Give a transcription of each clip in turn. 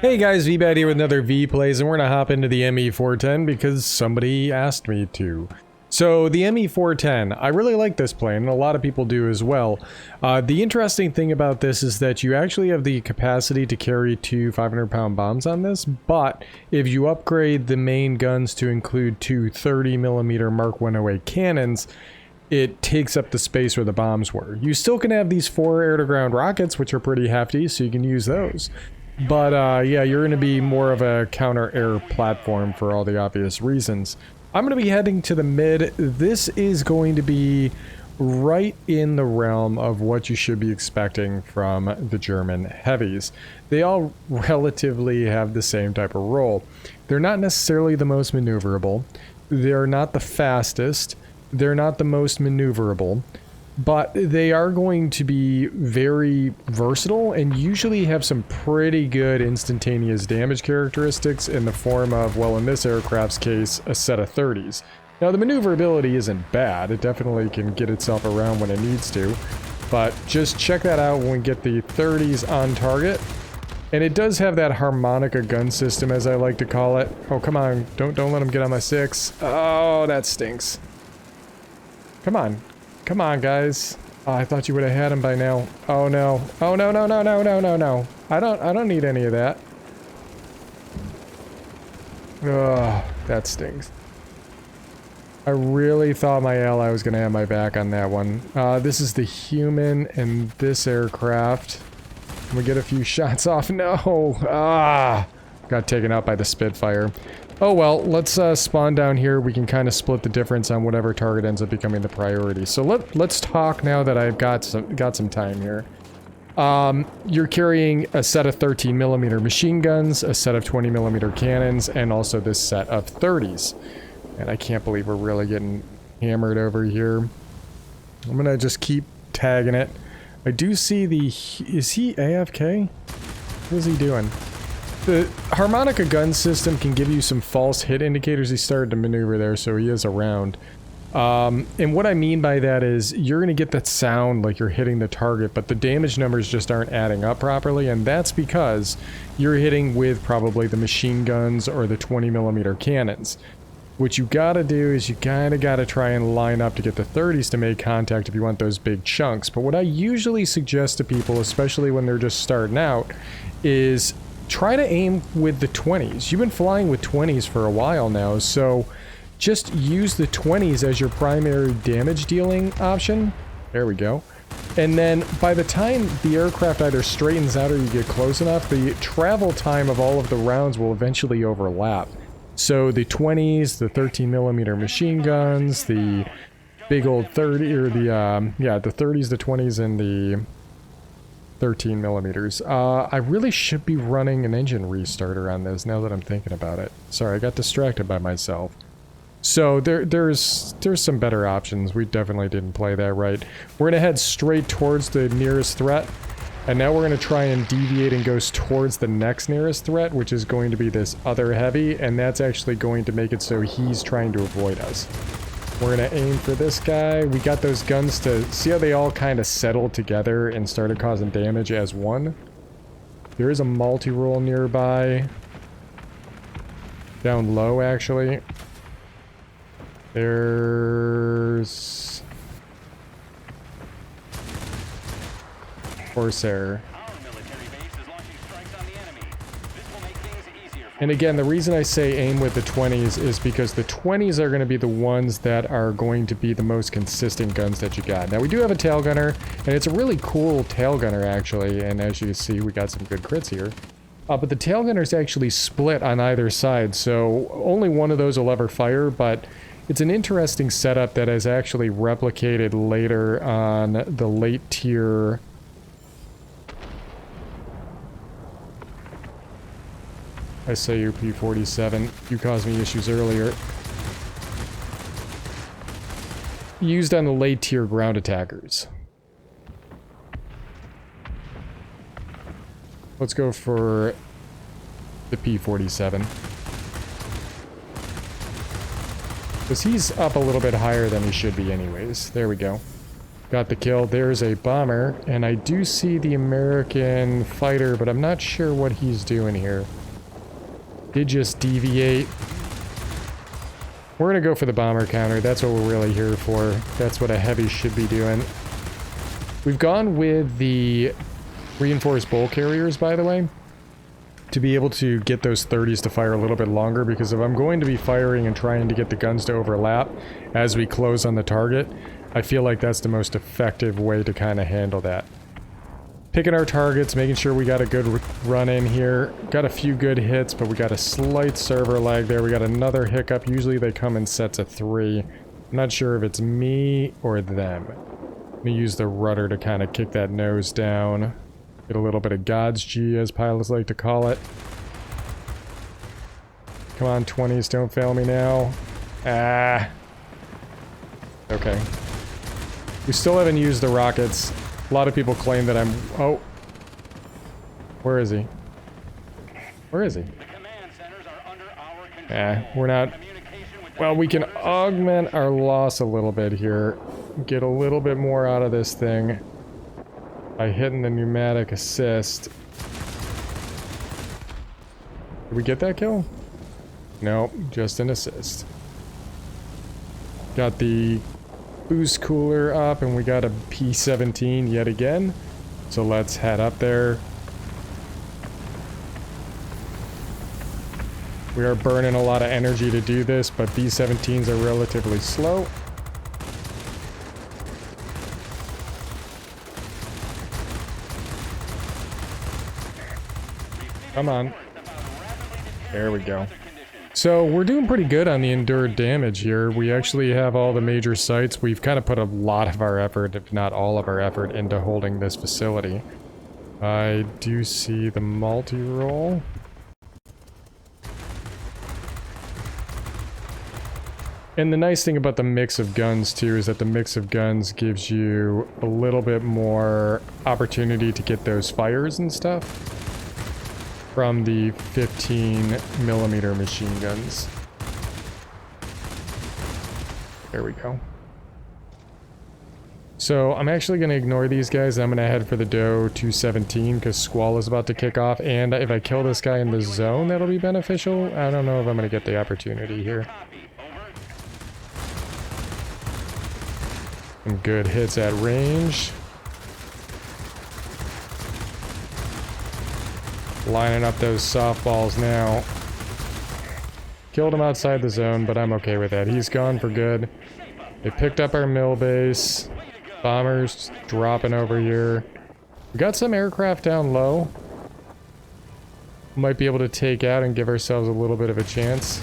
Hey guys, Veebat here with another V-Plays, and we're gonna hop into the Me-410 because somebody asked me to. So, the Me-410, I really like this plane, and a lot of people do as well. The interesting thing about this is that you actually have the capacity to carry two 500-pound bombs on this, but if you upgrade the main guns to include two 30mm Mark 108 cannons, it takes up the space where the bombs were. You still can have these 4 air-to-ground rockets, which are pretty hefty, so you can use those. But yeah, you're going to be more of a counter-air platform for all the obvious reasons. I'm going to be heading to the mid. This is going to be right in the realm of what you should be expecting from the German heavies. They all relatively have the same type of role. They're not necessarily the most maneuverable. They're not the fastest. They're not the most maneuverable. But they are going to be very versatile and usually have some pretty good instantaneous damage characteristics in the form of, well, in this aircraft's case, a set of 30s. Now, the maneuverability isn't bad. It definitely can get itself around when it needs to. But just check that out when we get the 30s on target. And it does have that harmonica gun system, as I like to call it. Oh, come on. Don't let him get on my 6. Oh, that stinks. Come on. Come on, guys. Oh, I thought you would have had him by now. Oh no. Oh no, no, no, no, no, no, no. I don't need any of that. Ugh, that stings. I really thought my ally was gonna have my back on that one. This is the human in this aircraft. Can we get a few shots off? No. Got taken out by the Spitfire. Oh well, let's spawn down here. We can kind of split the difference on whatever target ends up becoming the priority. So let's talk now that I've got some time here. You're carrying a set of 13mm machine guns, a set of 20mm cannons, and also this set of 30s. And I can't believe we're really getting hammered over here. I'm gonna just keep tagging it. I do see the... Is he AFK? What is he doing? The harmonica gun system can give you some false hit indicators. He started to maneuver there, so he is around. And what I mean by that is you're going to get that sound like you're hitting the target, but the damage numbers just aren't adding up properly, and that's because you're hitting with probably the machine guns or the 20mm cannons. What you gotta do is you kinda gotta try and line up to get the 30s to make contact if you want those big chunks. But what I usually suggest to people, especially when they're just starting out, is try to aim with the 20s. You've been flying with 20s for a while now, so just use the 20s as your primary damage dealing option. There we go. And then by the time the aircraft either straightens out or you get close enough, the travel time of all of the rounds will eventually overlap. So the 20s, the 13mm machine guns, the big old 30, or the, yeah, the 30s, the 20s, and the 13mm. I really should be running an engine restarter on this now that I'm thinking about it. Sorry, I got distracted by myself. So there's some better options. We definitely didn't play that right. We're gonna head straight towards the nearest threat, and now we're gonna try and deviate and go towards the next nearest threat, which is going to be this other heavy, and that's actually going to make it so he's trying to avoid us. We're gonna aim for this guy. We got those guns to... See how they all kind of settled together and started causing damage as one? There is a multi-roll nearby. Down low, actually. There's... Corsair. And again, the reason I say aim with the 20s is because the 20s are going to be the ones that are going to be the most consistent guns that you got. Now, we do have a tail gunner, and it's a really cool tail gunner, actually, and as you can see, we got some good crits here. But the tail gunner's actually split on either side, so only one of those will ever fire, but it's an interesting setup that is actually replicated later on the late tier... I say you P-47. You caused me issues earlier. Used on the late tier ground attackers. Let's go for the P-47. Because he's up a little bit higher than he should be anyways. There we go. Got the kill. There's a bomber, and I do see the American fighter, but I'm not sure what he's doing here. Did just deviate. We're gonna go for the bomber counter. That's what we're really here for. That's what a heavy should be doing. We've gone with the reinforced bull carriers, by the way, to be able to get those 30s to fire a little bit longer, because if I'm going to be firing and trying to get the guns to overlap as we close on the target, I feel like that's the most effective way to kind of handle that. Picking our targets, making sure we got a good run in here. Got a few good hits, but we got a slight server lag there. We got another hiccup. Usually they come in sets of 3. I'm not sure if it's me or them. Let me use the rudder to kind of kick that nose down. Get a little bit of God's G, as pilots like to call it. Come on, 20s, don't fail me now. Ah. Okay. We still haven't used the rockets. A lot of people claim that I'm... Oh. Where is he? Where is he? We're not... Well, we can augment our loss a little bit here. Get a little bit more out of this thing by hitting the pneumatic assist. Did we get that kill? Nope, just an assist. Got the boost cooler up, and we got a P-17 yet again. So let's head up there. We are burning a lot of energy to do this, but B-17s are relatively slow. Come on. There we go. So we're doing pretty good on the endured damage here. We actually have all the major sites. We've kind of put a lot of our effort, if not all of our effort, into holding this facility. I do see the multi-roll. And the nice thing about the mix of guns too is that the mix of guns gives you a little bit more opportunity to get those fires and stuff from the 15mm machine guns. There we go. So I'm actually going to ignore these guys. I'm going to head for the Doe 217 because Squall is about to kick off, and if I kill this guy in the zone, that'll be beneficial. I don't know if I'm going to get the opportunity here. Some good hits at range. Lining up those softballs now. Killed him outside the zone, but I'm okay with that. He's gone for good. They picked up our mill base. Bombers dropping over here. We got some aircraft down low. Might be able to take out and give ourselves a little bit of a chance.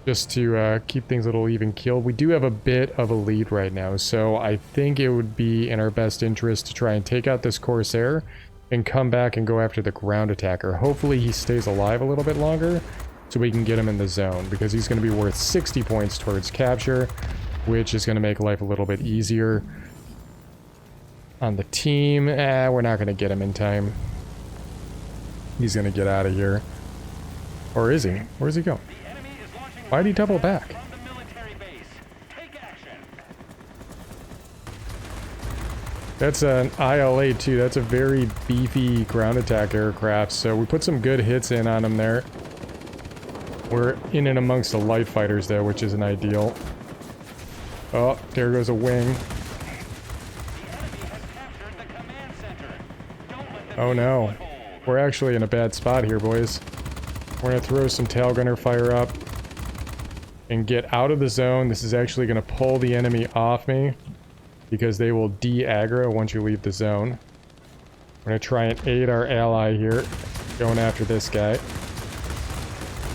Just to keep things a little even keeled. We do have a bit of a lead right now, so I think it would be in our best interest to try and take out this Corsair and come back and go after the ground attacker. Hopefully he stays alive a little bit longer so we can get him in the zone, because he's going to be worth 60 points towards capture, which is going to make life a little bit easier on the team. We're not going to get him in time. He's going to get out of here. Or is he? Where's he going? Why'd he double back? That's an ILA too. That's a very beefy ground attack aircraft, so we put some good hits in on him there. We're in and amongst the light fighters though, which isn't ideal. Oh, there goes a wing. Oh no. We're actually in a bad spot here, boys. We're gonna throw some tail gunner fire up and get out of the zone. This is actually gonna pull the enemy off me, because they will de-aggro once you leave the zone. We're gonna try and aid our ally here, going after this guy.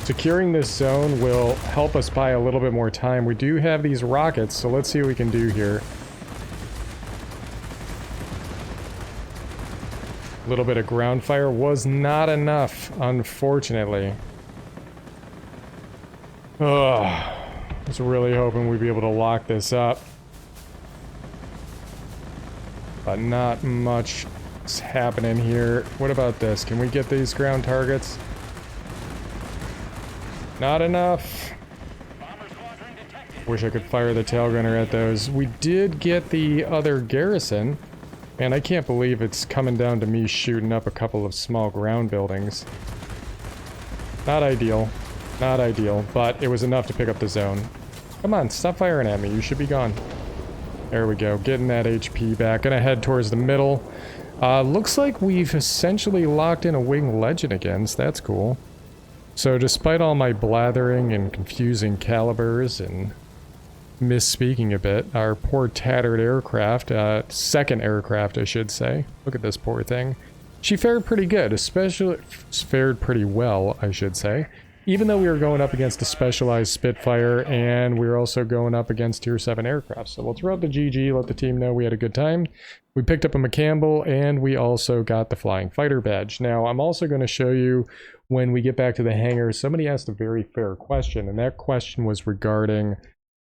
Securing this zone will help us buy a little bit more time. We do have these rockets, so let's see what we can do here. A little bit of ground fire was not enough, unfortunately. Ugh. I was really hoping we'd be able to lock this up. But not much is happening here. What about this? Can we get these ground targets? Not enough. Wish I could fire the tail gunner at those. We did get the other garrison, and I can't believe it's coming down to me shooting up a couple of small ground buildings. Not ideal. Not ideal, but it was enough to pick up the zone. Come on, stop firing at me. You should be gone. There we go. Getting that HP back. Gonna head towards the middle. Looks like we've essentially locked in a wing legend again, so that's cool. So despite all my blathering and confusing calibers and misspeaking a bit, our poor tattered aircraft, second aircraft I should say, look at this poor thing. She fared pretty good, especially fared pretty well, I should say. Even though we were going up against a specialized Spitfire, and we were also going up against Tier 7 aircraft. So we'll throw out the GG, let the team know we had a good time. We picked up a McCampbell, and we also got the Flying Fighter badge. Now, I'm also going to show you, when we get back to the hangar, somebody asked a very fair question, and that question was regarding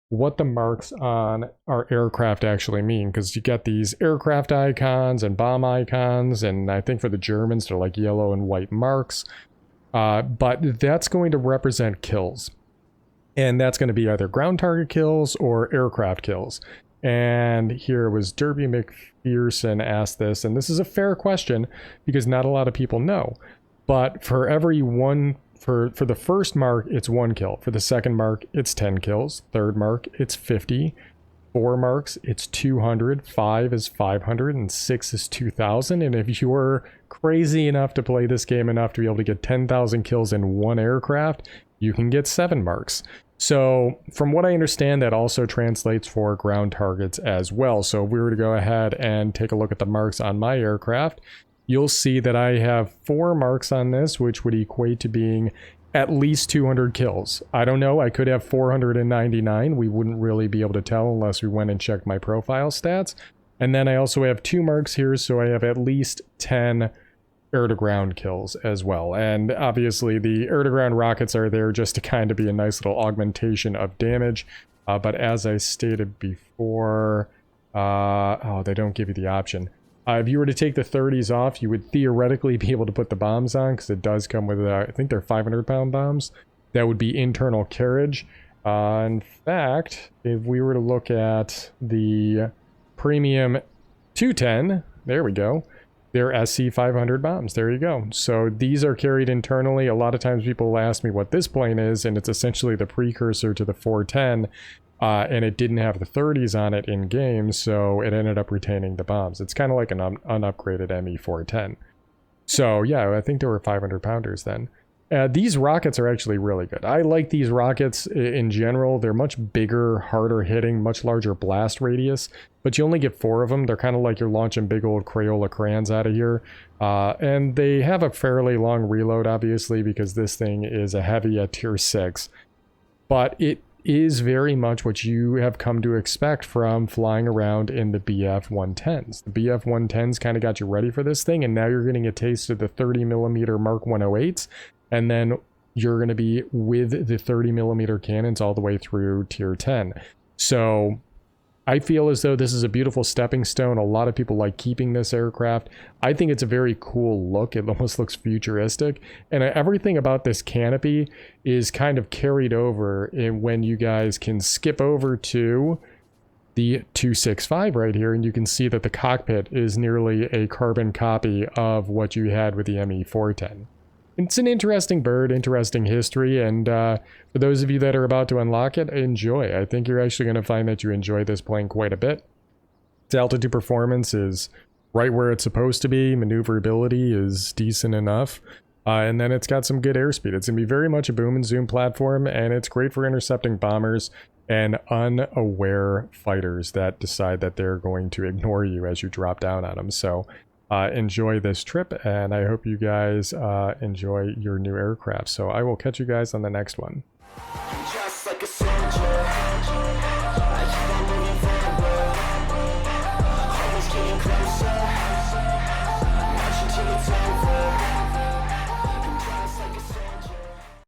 what the marks on our aircraft actually mean, because you get these aircraft icons and bomb icons, and I think for the Germans, they're like yellow and white marks. But that's going to represent kills. And that's going to be either ground target kills or aircraft kills. And here was Derby McPherson asked this, and this is a fair question because not a lot of people know. But for every one, for the first mark, it's 1 kill. For the second mark, it's 10 kills. Third mark, it's 50. 4 marks, it's 200, 5 is 500, and 6 is 2,000. And if you're crazy enough to play this game enough to be able to get 10,000 kills in 1 aircraft, you can get 7 marks. So from what I understand, that also translates for ground targets as well. So if we were to go ahead and take a look at the marks on my aircraft, you'll see that I have 4 marks on this, which would equate to being at least 200 kills. I don't know, I could have 499. We wouldn't really be able to tell unless we went and checked my profile stats. And then I also have 2 marks here, so I have at least 10 air-to-ground kills as well. And obviously the air-to-ground rockets are there just to kind of be a nice little augmentation of damage. But as I stated before, oh, they don't give you the option. If you were to take the 30s off, you would theoretically be able to put the bombs on, because it does come with, I think they're 500-pound bombs. That would be internal carriage. In fact, if we were to look at the premium 210, there we go. They're SC 500 bombs. There you go. So these are carried internally. A lot of times people ask me what this plane is, and it's essentially the precursor to the 410. And it didn't have the 30s on it in game, so it ended up retaining the bombs. It's kind of like an unupgraded Me-410. So yeah, I think there were 500-pounders then. These rockets are actually really good. I like these rockets in general. They're much bigger, harder hitting, much larger blast radius, but you only get 4 of them. They're kind of like you're launching big old Crayola crayons out of here. And they have a fairly long reload, obviously, because this thing is a heavy at tier 6. But it is very much what you have come to expect from flying around in the BF-110s. The BF-110s kind of got you ready for this thing, and now you're getting a taste of the 30mm Mark 108s, and then you're going to be with the 30mm cannons all the way through tier 10. So I feel as though this is a beautiful stepping stone. A lot of people like keeping this aircraft. I think it's a very cool look. It almost looks futuristic. And everything about this canopy is kind of carried over when you guys can skip over to the 265 right here, and you can see that the cockpit is nearly a carbon copy of what you had with the Me-410. It's an interesting bird, interesting history, and for those of you that are about to unlock it, enjoy. I think you're actually going to find that you enjoy this plane quite a bit. Its altitude performance is right where it's supposed to be. Maneuverability is decent enough. And then it's got some good airspeed. It's going to be very much a boom and zoom platform, and it's great for intercepting bombers and unaware fighters that decide that they're going to ignore you as you drop down on them. So enjoy this trip, and I hope you guys enjoy your new aircraft. So I will catch you guys on the next one.